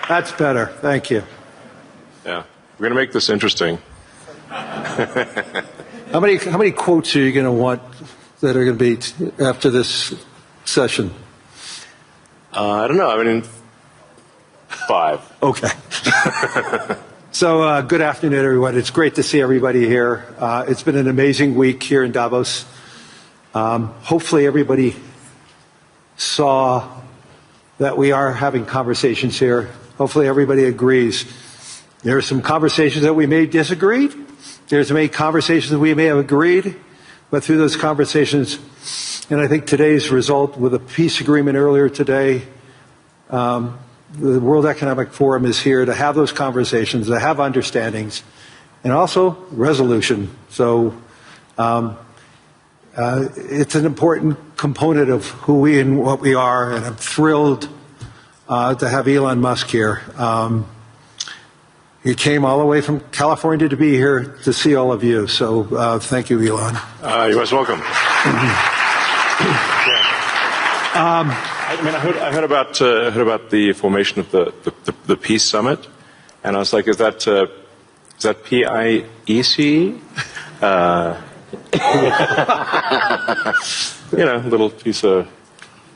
That's better. Thank you. Yeah, we're going to make this interesting. How many quotes are you going to want that are going to be after this session? I don't know. I mean, 5. Okay. So good afternoon, everyone. It's great to see everybody here. It's been an amazing week here in Davos. Hopefully everybody saw that we are having conversations here. Hopefully everybody agrees. There are some conversations that we may disagree. There's many conversations that we may have agreed. But through those conversations, and I think today's result with a peace agreement earlier today, the World Economic Forum is here to have those conversations, to have understandings, and also resolution. So it's an important component of who we and what we are, and I'm thrilled to have Elon Musk here. He came all the way from California to be here to see all of you. So thank you, Elon. You're most welcome. I heard about the formation of the Peace Summit, and I was like, is that PIEC? A little piece of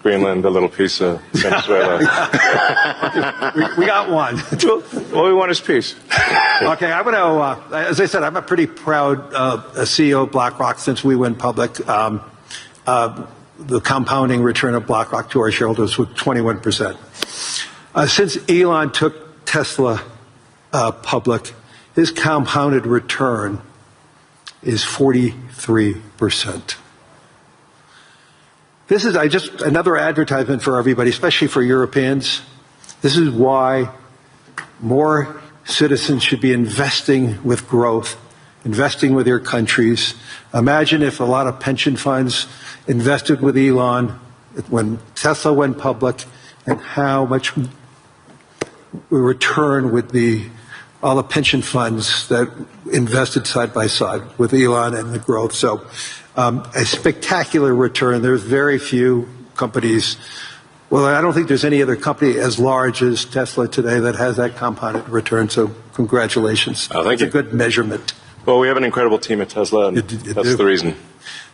Greenland, a little piece of Venezuela. we got one. All we want is peace. Okay, I'm going to, as I said, I'm a pretty proud CEO of BlackRock since we went public. The compounding return of BlackRock to our shareholders was 21%. Since Elon took Tesla public, his compounded return is 43%. This is just another advertisement for everybody, especially for Europeans. This is why more citizens should be investing with growth, investing with their countries. Imagine if a lot of pension funds invested with Elon when Tesla went public, and how much return would all the pension funds that invested side by side with Elon and the growth. So a spectacular return. There's very few companies. Well, I don't think there's any other company as large as Tesla today that has that compounded return. So congratulations. Thank you. It's a good measurement. Well, we have an incredible team at Tesla, and that's the reason.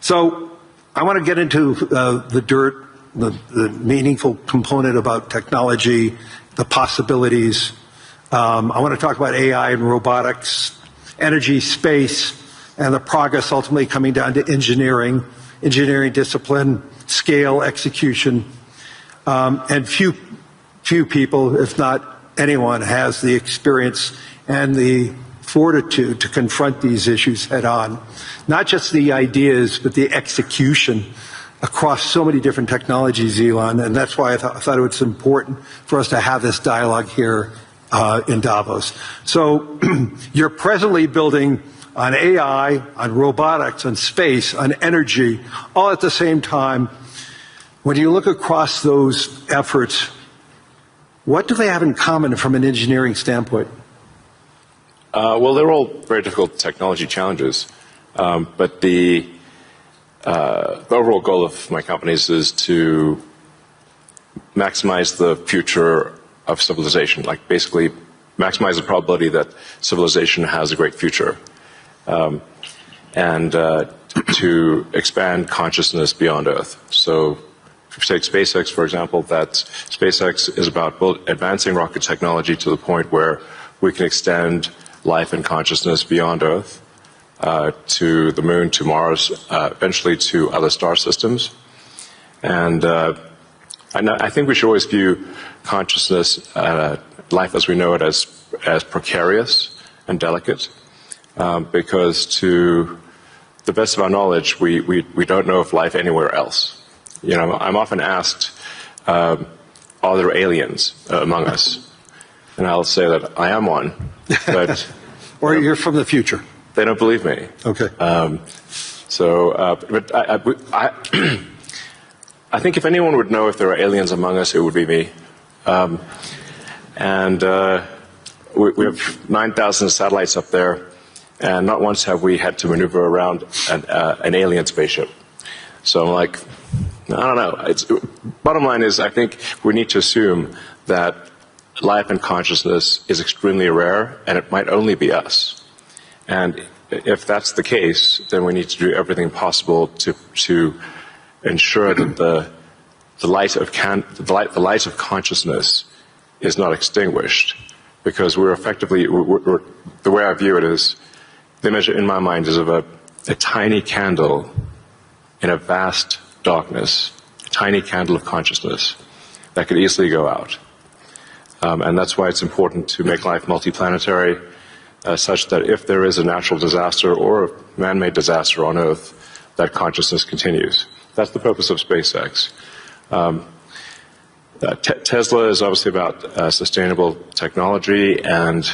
So I want to get into the dirt, the meaningful component about technology, the possibilities. I want to talk about AI and robotics, energy, space, and the progress ultimately coming down to engineering discipline, scale, execution. And few people, if not anyone, has the experience and the fortitude to confront these issues head on. Not just the ideas, but the execution across so many different technologies, Elon, and that's why I thought it was important for us to have this dialogue here in Davos. So you're presently building on AI, on robotics, on space, on energy, all at the same time. When you look across those efforts, what do they have in common from an engineering standpoint? Well, they're all very difficult technology challenges, but the overall goal of my companies is to maximize the future of civilization, like basically maximize the probability that civilization has a great future, and to expand consciousness beyond Earth. So if you take SpaceX, for example, that SpaceX is about advancing rocket technology to the point where we can extend life and consciousness beyond Earth, to the moon, to Mars, eventually to other star systems. And I think we should always view consciousness, life as we know it, as precarious and delicate, because to the best of our knowledge, we don't know of life anywhere else. I'm often asked, are there aliens among us? And I'll say that I am one, but or you're from the future. They don't believe me. Okay. But I think if anyone would know if there are aliens among us, it would be me. And we have 9,000 satellites up there, and not once have we had to maneuver around an alien spaceship. So I'm like, I don't know. Bottom line is, I think we need to assume that life and consciousness is extremely rare, and it might only be us. And if that's the case, then we need to do everything possible to ensure that the light of consciousness is not extinguished, because we're effectively, the way I view it is, the image in my mind is of a tiny candle in a vast darkness, a tiny candle of consciousness that could easily go out. And that's why it's important to make life multiplanetary, such that if there is a natural disaster or a man-made disaster on Earth, that consciousness continues. That's the purpose of SpaceX. Tesla is obviously about sustainable technology, and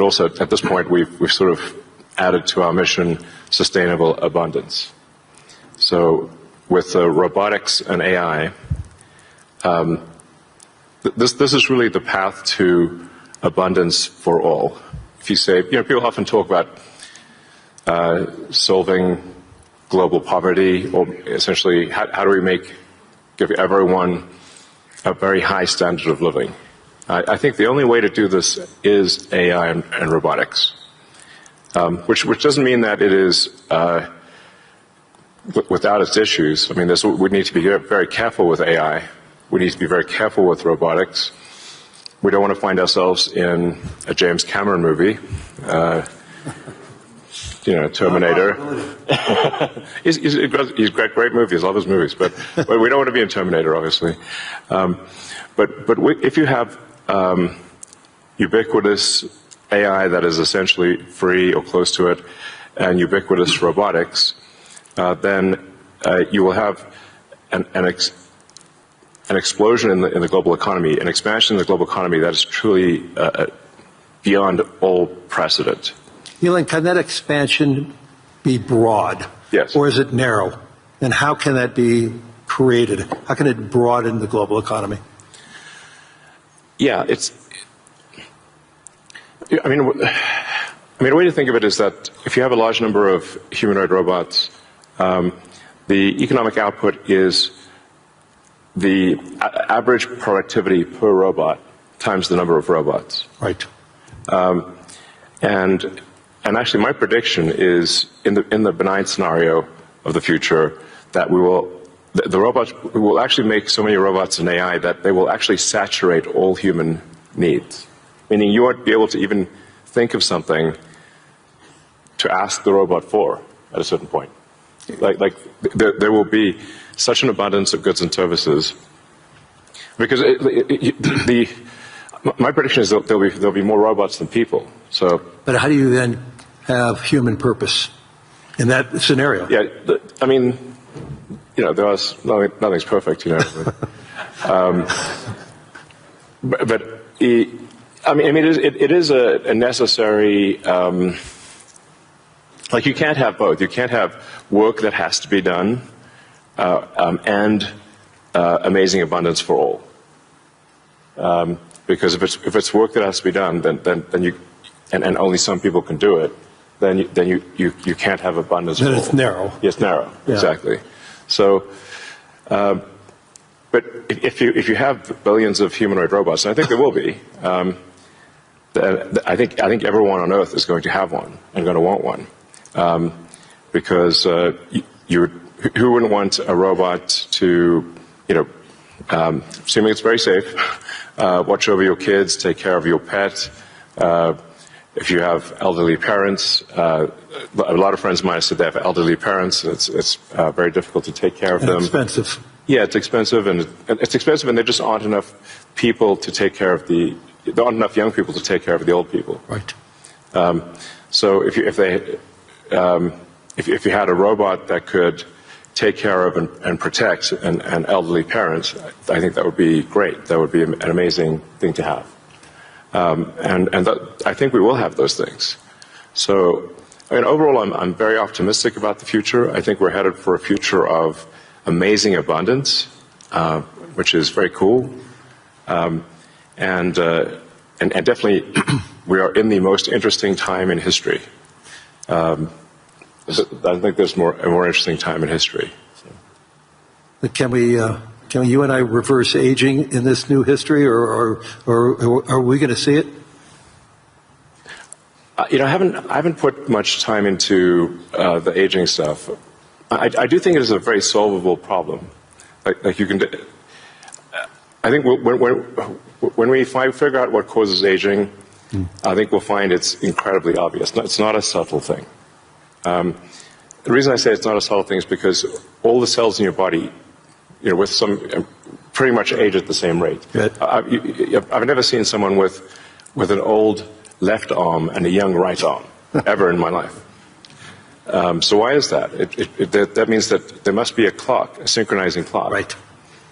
also at this point we've sort of added to our mission sustainable abundance. So with robotics and AI, this is really the path to abundance for all. If you say, people often talk about solving global poverty, or essentially how do we give everyone a very high standard of living. I think the only way to do this is AI and robotics, which doesn't mean that it is without its issues. I mean, we need to be very careful with AI. We need to be very careful with robotics. We don't want to find ourselves in a James Cameron movie, Terminator. He's got great movies. I love his movies, but we don't want to be in Terminator, obviously. But if you have ubiquitous AI that is essentially free or close to it, and ubiquitous robotics, then you will have an explosion in the global economy, an expansion in the global economy that is truly beyond all precedent. Elon, can that expansion be broad? Yes. Or is it narrow? And how can that be created? How can it broaden the global economy? Yeah, I mean, a way to think of it is that if you have a large number of humanoid robots, the economic output is the average productivity per robot times the number of robots. Right. And actually, my prediction is in the benign scenario of the future that the robots will actually make so many robots and AI that they will actually saturate all human needs. Meaning you won't be able to even think of something to ask the robot for at a certain point. There will be such an abundance of goods and services, because my prediction is that there'll be more robots than people. So, but how do you then have human purpose in that scenario? Yeah, nothing's perfect, but it is a necessary. You can't have both. You can't have work that has to be done and amazing abundance for all. Because if it's work that has to be done, then you and only some people can do it, then you can't have abundance. Then it's narrow. It's narrow, yeah. Exactly. So, but if you have billions of humanoid robots, and I think there will be, I think everyone on Earth is going to have one and going to want one, because who wouldn't want a robot to, assuming it's very safe, watch over your kids, take care of your pet. If you have elderly parents, a lot of friends of mine said they have elderly parents. It's very difficult to take care of them. Expensive. Yeah, it's expensive, and there just aren't enough people to take care of there aren't enough young people to take care of the old people. Right. So if you had a robot that could take care of and protect an elderly parents, I think that would be great. That would be an amazing thing to have. I think we will have those things. So, overall, I'm very optimistic about the future. I think we're headed for a future of amazing abundance, which is very cool. And definitely, we are in the most interesting time in history. I think there's a more interesting time in history. Can we Can you and I reverse aging in this new history, or are we going to see it? I haven't put much time into the aging stuff. I do think it is a very solvable problem. Like you can. I think when we figure out what causes aging, I think we'll find it's incredibly obvious. It's not a subtle thing. The reason I say it's not a subtle thing is because all the cells in your body, with some pretty much age at the same rate. Good. I've never seen someone with an old left arm and a young right arm ever in my life. So why is that? That means that there must be a clock, a synchronizing clock, Right.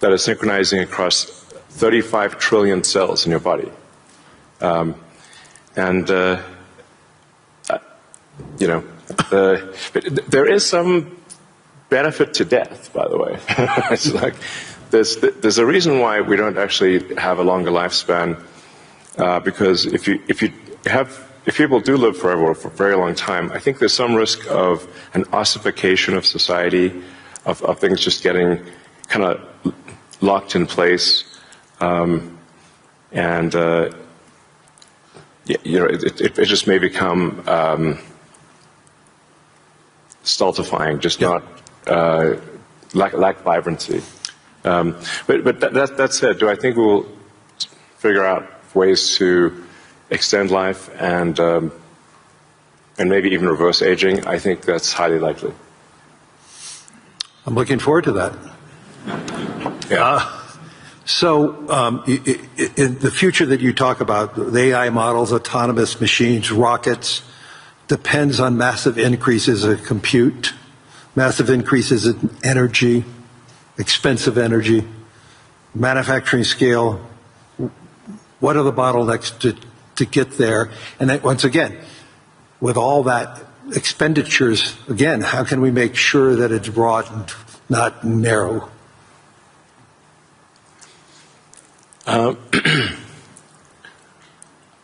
that is synchronizing across 35 trillion cells in your body. There is some benefit to death, by the way. It's like there's a reason why we don't actually have a longer lifespan, because if people do live forever for a very long time, I think there's some risk of an ossification of society, of things just getting kind of locked in place, it just may become stultifying, just not lack vibrancy. But that said, do I think we'll figure out ways to extend life and maybe even reverse aging? I think that's highly likely. I'm looking forward to that. Yeah. In the future that you talk about, the AI models, autonomous machines, rockets, depends on massive increases in compute, massive increases in energy, expensive energy, manufacturing scale. What are the bottlenecks to get there? And then, once again, with all that expenditures, again, how can we make sure that it's broad and not narrow?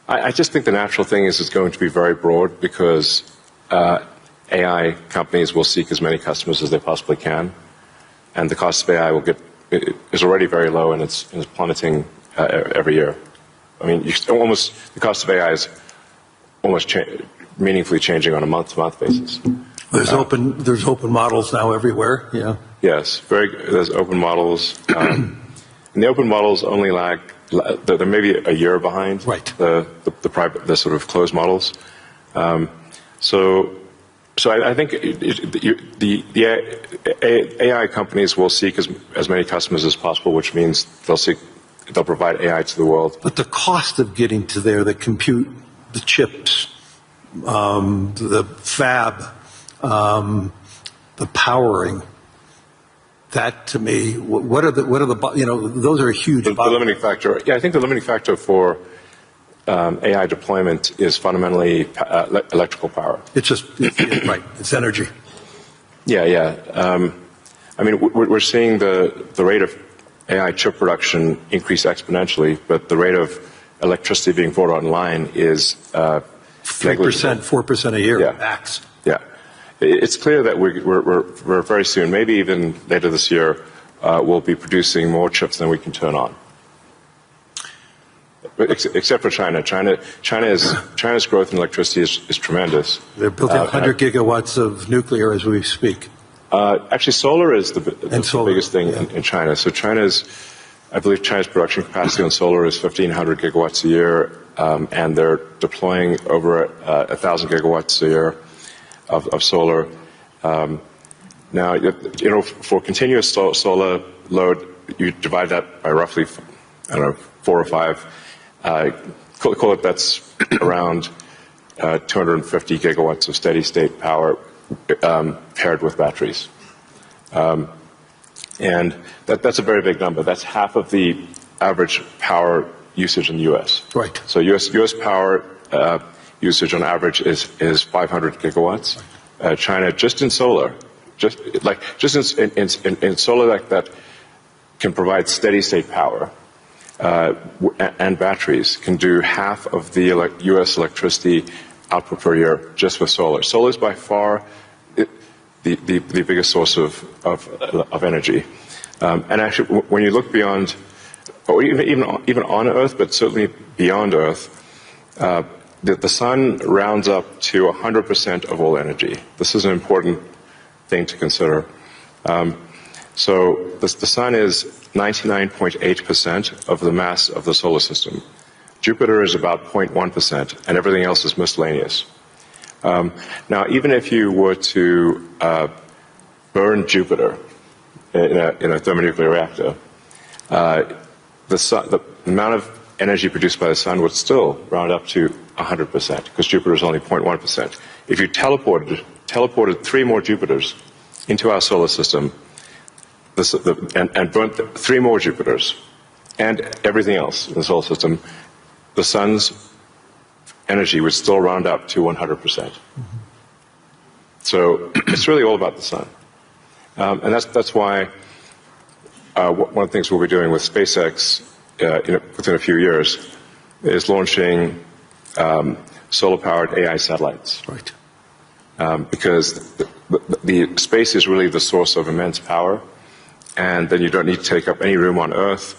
I just think the natural thing is it's going to be very broad, because AI companies will seek as many customers as they possibly can, and the cost of AI is already very low, and it's plummeting every year. I mean, the cost of AI is almost meaningfully changing on a month-to-month basis. There's open models now everywhere. Yeah. Yes, there's open models. And the open models only lag, they're maybe a year behind right. the sort of closed models. So I think the AI companies will seek as many customers as possible, which means they'll provide AI to the world. But the cost of getting to there, the compute, the chips, the fab, the powering. That, to me, what are the those are huge. The limiting factor. Yeah, I think the limiting factor for AI deployment is fundamentally electrical power. It's right. It's energy. Yeah. I mean, we're seeing the rate of AI chip production increase exponentially, but the rate of electricity being brought online is 3%, 4% a year. Yeah. Max. Yeah. It's clear that we're very soon, maybe even later this year, we'll be producing more chips than we can turn on. Except for China. China's growth in electricity is tremendous. They're building 100 gigawatts of nuclear as we speak. Actually, solar is the biggest thing in China. So I believe China's production capacity on solar is 1,500 gigawatts a year, and they're deploying over 1,000 gigawatts a year of solar. Now, for continuous solar load, you divide that by roughly, 4 or 5. Call it that's around 250 gigawatts of steady state power paired with batteries. And that's a very big number. That's half of the average power usage in the U.S. Right. So U.S. power usage on average is 500 gigawatts. China, just in solar, in solar that can provide steady state power and batteries, can do half of the U.S. electricity output per year just with solar. Solar is by far the biggest source of energy. And actually, when you look beyond, or even on Earth, but certainly beyond Earth, the sun rounds up to 100% of all energy. This is an important thing to consider. So the sun is 99.8% of the mass of the solar system. Jupiter is about 0.1%, and everything else is miscellaneous. Now, even if you were to burn Jupiter in a thermonuclear reactor, the amount of energy produced by the sun would still round up to 100%, because Jupiter is only 0.1%. If you teleported 3 more Jupiters into our solar system, and burnt 3 more Jupiters, and everything else in the solar system, the sun's energy would still round up to 100%. So it's really all about the sun. And that's why one of the things we'll be doing with SpaceX within a few years is launching solar-powered AI satellites. Right. Because the space is really the source of immense power, and then you don't need to take up any room on Earth.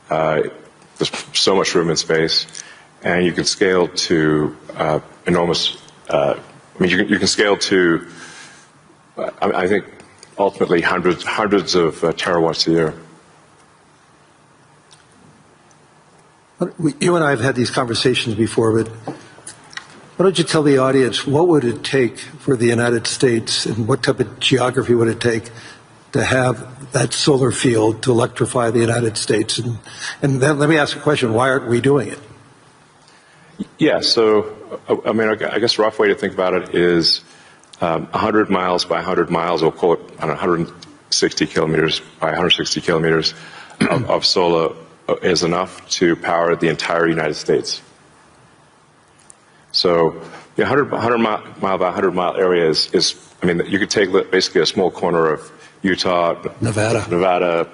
There's so much room in space, and you can scale to enormous. You can scale to, I think, ultimately hundreds of terawatts a year. You and I have had these conversations before, but why don't you tell the audience what would it take for the United States, and what type of geography would it take to have that solar field to electrify the United States? And then let me ask a question: why aren't we doing it? Yeah. So, I guess a rough way to think about it is 100 miles by 100 miles, or call it 160 kilometers by 160 kilometers of solar is enough to power the entire United States. So the 100 mile by 100 mile area is you could take basically a small corner of Utah, Nevada,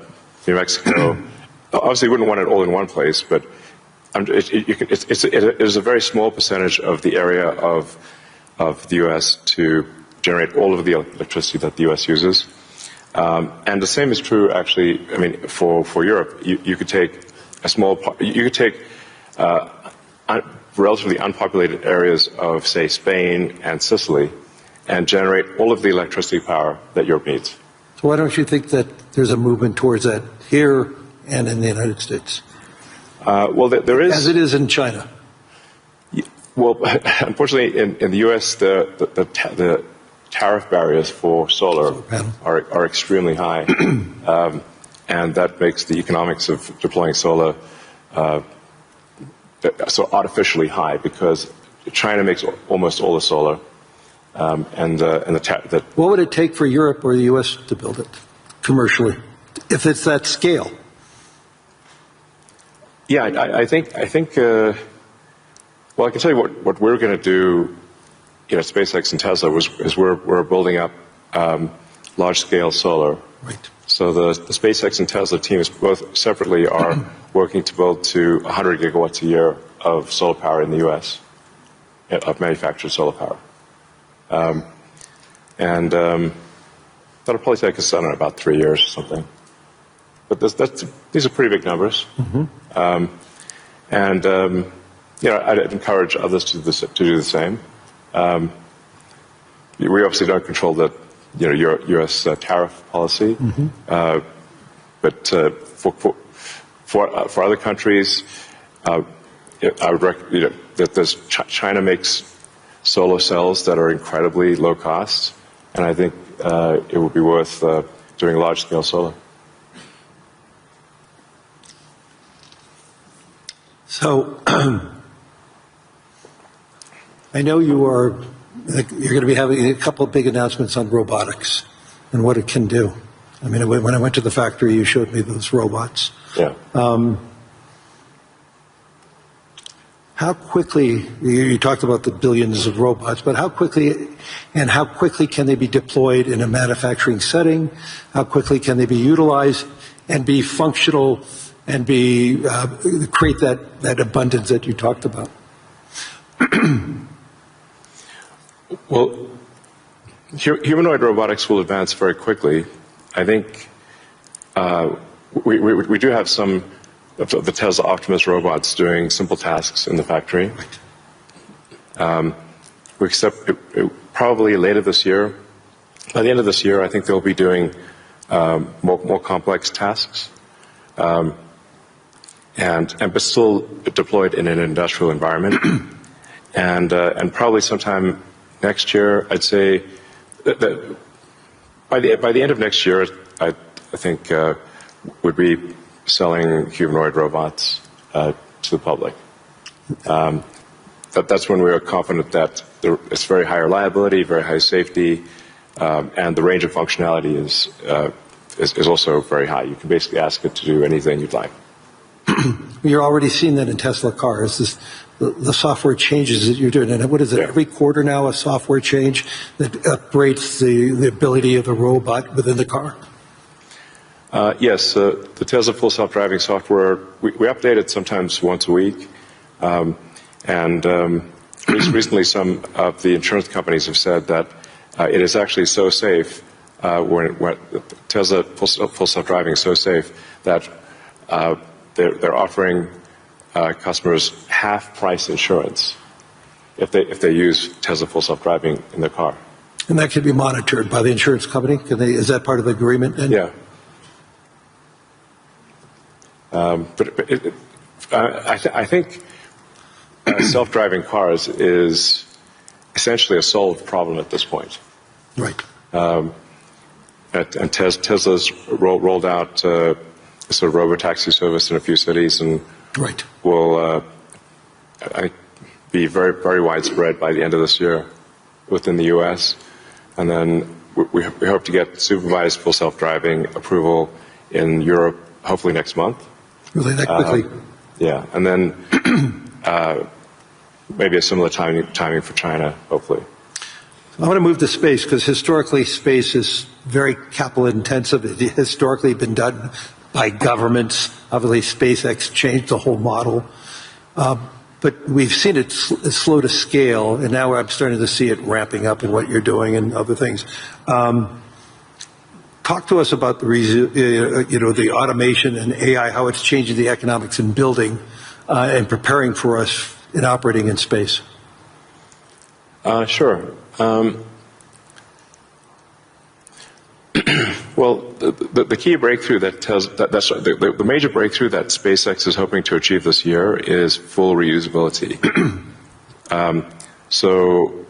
New Mexico. Obviously, you wouldn't want it all in one place, but it is a very small percentage of the area of the U.S. to generate all of the electricity that the U.S. uses. And the same is true, actually. For Europe, you could take a small part. You could take relatively unpopulated areas of, say, Spain and Sicily, and generate all of the electricity power that Europe needs. So why don't you think that there's a movement towards that here and in the United States? Well, there is, as it is in China. Well, unfortunately, in the U.S., the tariff barriers for solar are extremely high, and that makes the economics of deploying solar so artificially high, because China makes almost all the solar, What would it take for Europe or the U.S. to build it commercially, if it's that scale? Yeah, I think. Well, I can tell you what we're going to do. SpaceX and Tesla is we're building up large-scale solar. Right. So the SpaceX and Tesla teams both separately are working to build to 100 gigawatts a year of solar power in the U.S. of manufactured solar power, and that'll probably take us, I don't know, about 3 years or something. But these are pretty big numbers. Mm-hmm. I'd encourage others to do the same. We obviously don't control the U.S. Tariff policy, mm-hmm. But for other countries, I would recommend that China makes solar cells that are incredibly low cost, and I think it would be worth doing large scale solar. So, I know you're going to be having a couple of big announcements on robotics and what it can do. When I went to the factory, you showed me those robots. Yeah. How quickly, you talked about the billions of robots, but how quickly can they be deployed in a manufacturing setting? How quickly can they be utilized and be functional and create that abundance that you talked about? Well, humanoid robotics will advance very quickly. I think We do have some of the Tesla Optimus robots doing simple tasks in the factory. We expect probably later this year. By the end of this year, I think they'll be doing more complex tasks, but still deployed in an industrial environment. And probably sometime next year, I'd say that by the end of next year, I think would be selling humanoid robots to the public. That's when we are confident that it's very high reliability, very high safety, and the range of functionality is also very high. You can basically ask it to do anything you'd like. You're already seeing that in Tesla cars. The software changes that you're doing, and what is it? Yeah. Every quarter now, a software change that upgrades the ability of the robot within the car. Yes, the Tesla Full Self-Driving software we update it sometimes once a week, and recently some of the insurance companies have said that it is actually so safe when Tesla Full Self-Driving is so safe that they're offering customers half-price insurance if they use Tesla Full Self-Driving in their car. And that can be monitored by the insurance company? Is that part of the agreement? Yeah. I think self-driving cars is essentially a solved problem at this point. Right. And Tesla's rolled out a sort of robotaxi service in a few cities, and right. will be very, very widespread by the end of this year within the U.S. And then we hope to get supervised full self-driving approval in Europe hopefully next month. Really that quickly? Yeah, and then maybe a similar timing for China, hopefully. I want to move to space because historically space is very capital intensive. It has historically been done by governments. Obviously SpaceX changed the whole model. But we've seen it slow to scale, and now I'm starting to see it ramping up in what you're doing and other things. Talk to us about the automation and AI, how it's changing the economics in building and preparing for us in operating in space. Sure. Well, the key breakthrough the major breakthrough that SpaceX is hoping to achieve this year is full reusability. So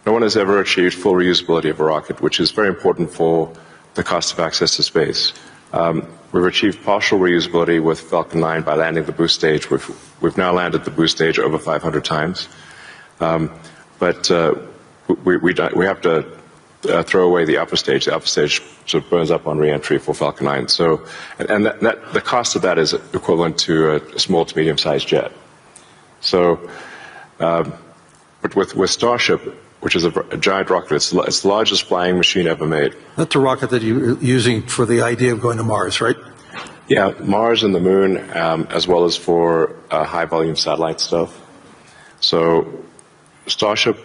no one has ever achieved full reusability of a rocket, which is very important for the cost of access to space. We've achieved partial reusability with Falcon 9 by landing the boost stage. We've now landed the boost stage over 500 times. But we have to throw away the upper stage. The upper stage sort of burns up on re-entry for Falcon 9. So, and the cost of that is equivalent to a small to medium-sized jet. So, but with Starship, which is a giant rocket, it's the largest flying machine ever made. That's a rocket that you're using for the idea of going to Mars, right? Yeah, Mars and the Moon, as well as for high-volume satellite stuff. So, Starship.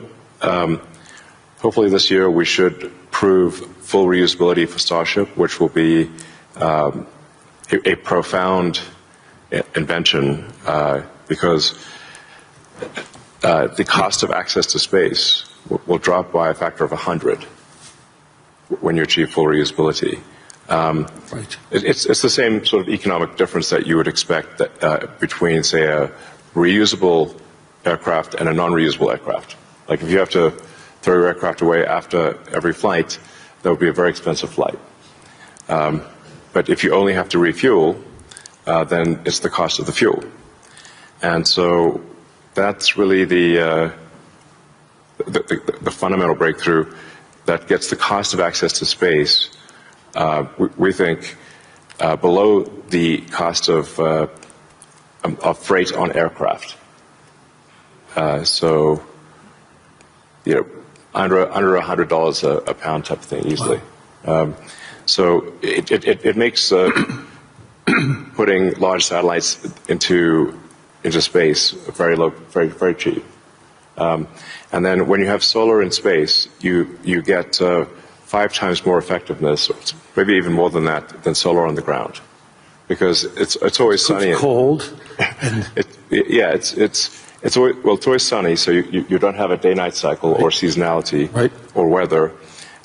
Hopefully this year we should prove full reusability for Starship, which will be a profound invention because the cost of access to space will drop by a factor of 100 when you achieve full reusability. Right. It's the same sort of economic difference that you would expect between, say, a reusable aircraft and a non-reusable aircraft. Like if you have to throw your aircraft away after every flight, that would be a very expensive flight. But if you only have to refuel, then it's the cost of the fuel. And so that's really the fundamental breakthrough that gets the cost of access to space, we think, below the cost of freight on aircraft. So, under $100 a pound type of thing easily. Wow. So it makes putting large satellites into space very low, very cheap. And then when you have solar in space, you get 5 times more effectiveness, maybe even more than that, than solar on the ground, because it's always sunny. It's cold. It's always sunny, so you don't have a day-night cycle or seasonality or weather,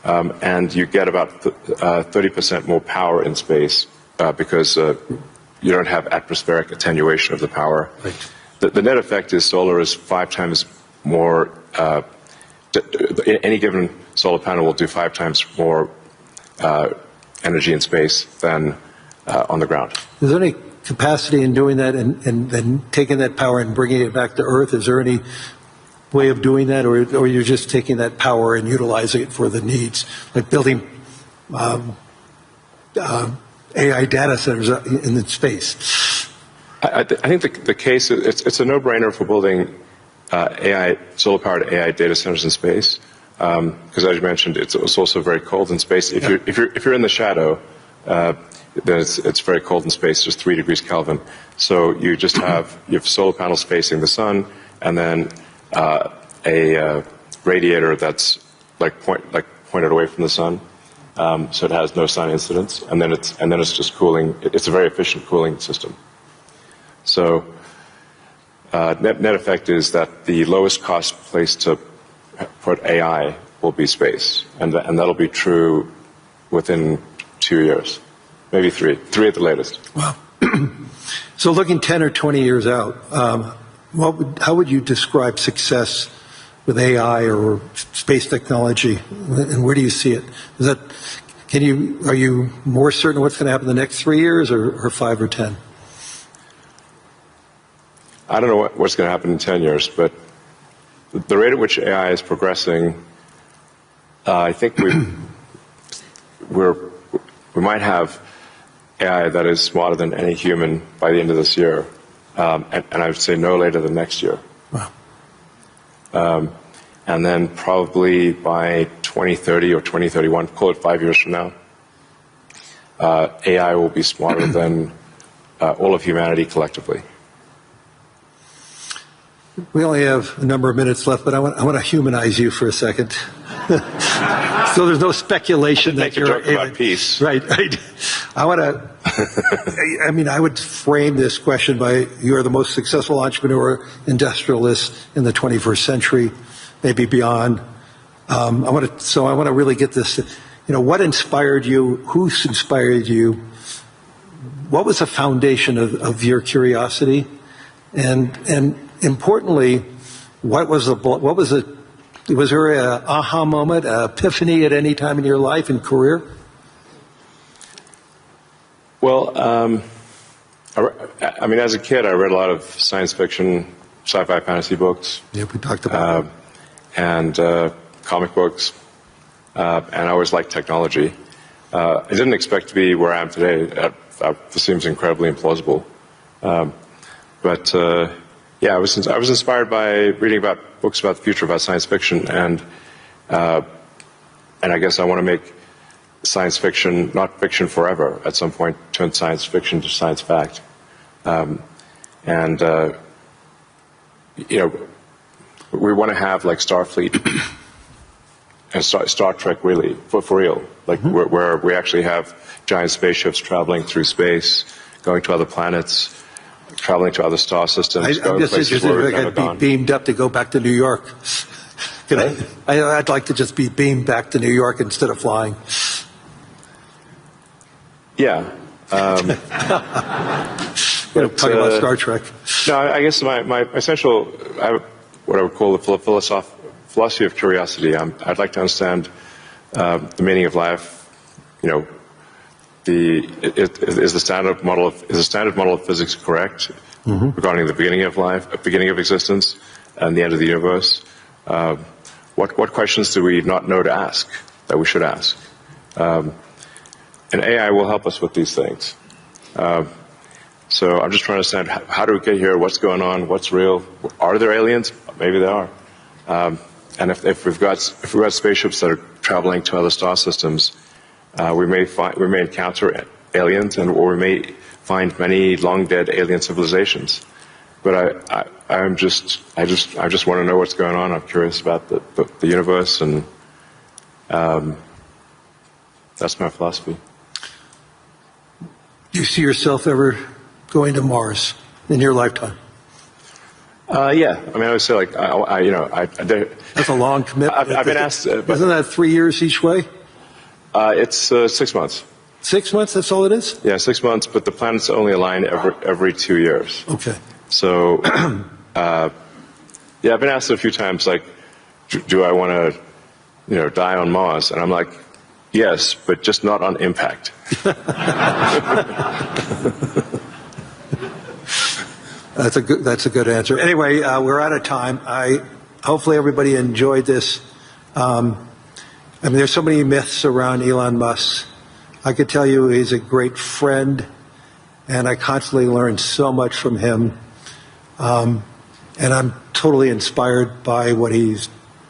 and you get about 30% more power in space because you don't have atmospheric attenuation of the power. Right. The net effect is solar is 5 times more. Any given solar panel will do 5 times more energy in space than on the ground. Is there any capacity in doing that and then taking that power and bringing it back to Earth? Is there any way of doing that, or you're just taking that power and utilizing it for the needs, like building AI data centers in space? I think the case, it's a no-brainer for building solar-powered AI data centers in space, because as you mentioned, it's also very cold in space. If you're in the shadow, then it's very cold in space, just 3 degrees Kelvin. So you just have solar panels facing the sun, and then a radiator that's pointed away from the sun, so it has no sun incidence, and then it's just cooling. It's a very efficient cooling system. So net effect is that the lowest cost place to put AI will be space, and that'll be true within 2 years, maybe 3 at the latest. Wow. So looking 10 or 20 years out, how would you describe success with AI or space technology, and where do you see it? Are you more certain what's going to happen in the next 3 years, or 5 or 10? I don't know what's going to happen in 10 years, but the rate at which AI is progressing, I think we might have AI that is smarter than any human by the end of this year, and I would say no later than next year. Wow. And then probably by 2030 or 2031, call it 5 years from now, AI will be smarter than all of humanity collectively. We only have a number of minutes left, but I want to humanize you for a second. So there's no speculation that you're about peace. Right. I would frame this question by, you're the most successful entrepreneur, industrialist in the 21st century, maybe beyond. I want to really get this. What inspired you? Who's inspired you? What was the foundation of your curiosity? And importantly, was there an aha moment, an epiphany at any time in your life and career? Well, as a kid, I read a lot of science fiction, sci-fi, fantasy books. Yeah, we talked about and comic books, and I always liked technology. I didn't expect to be where I am today. This seems incredibly implausible. But I was inspired by reading about books about the future, about science fiction, and I guess I want to make science fiction not fiction forever. At some point, turn science fiction to science fact, we want to have like Starfleet and Star Trek, really for real, like where we actually have giant spaceships traveling through space, going to other planets, traveling to other star systems. I'm just interested if I could be beamed up to go back to New York. I'd like to just be beamed back to New York instead of flying. Yeah. Talking about Star Trek. No, I guess my essential, what I would call the philosophy of curiosity. I'd like to understand the meaning of life. Is the standard model of physics correct regarding the beginning of life, beginning of existence, and the end of the universe? What questions do we not know to ask that we should ask? And AI will help us with these things. So I'm just trying to understand how do we get here? What's going on? What's real? Are there aliens? Maybe there are. And if we've got spaceships that are traveling to other star systems, we may encounter aliens, or we may find many long dead alien civilizations. But I just want to know what's going on. I'm curious about the universe, and That's my philosophy. Do you see yourself ever going to Mars in your lifetime? Yeah, I mean, I would say like, That's a long commitment. I've been asked, but Isn't that 3 years each way? it's 6 months. 6 months, that's all it is? Yeah, 6 months, but the planets only align every 2 years. Okay. So, yeah, I've been asked a few times, like, do I want to, die on Mars? And I'm like, yes, but just not on impact. That's a good answer. Anyway, we're out of time. Hopefully everybody enjoyed this. There's so many myths around Elon Musk. I could tell you he's a great friend, and I constantly learn so much from him. And I'm totally inspired by what he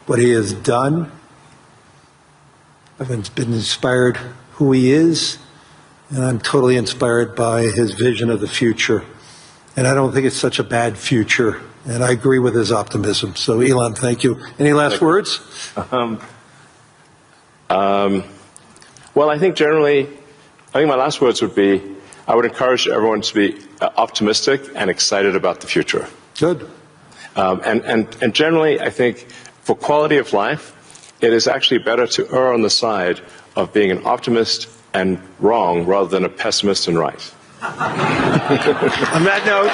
has done. I've been inspired who he is, and I'm totally inspired by his vision of the future. And I don't think it's such a bad future. And I agree with his optimism. So, Elon, thank you. Any last words? Well, I think my last words would be, I would encourage everyone to be optimistic and excited about the future. Good. And generally, I think for quality of life, it is actually better to err on the side of being an optimist and wrong rather than a pessimist and right. On that note.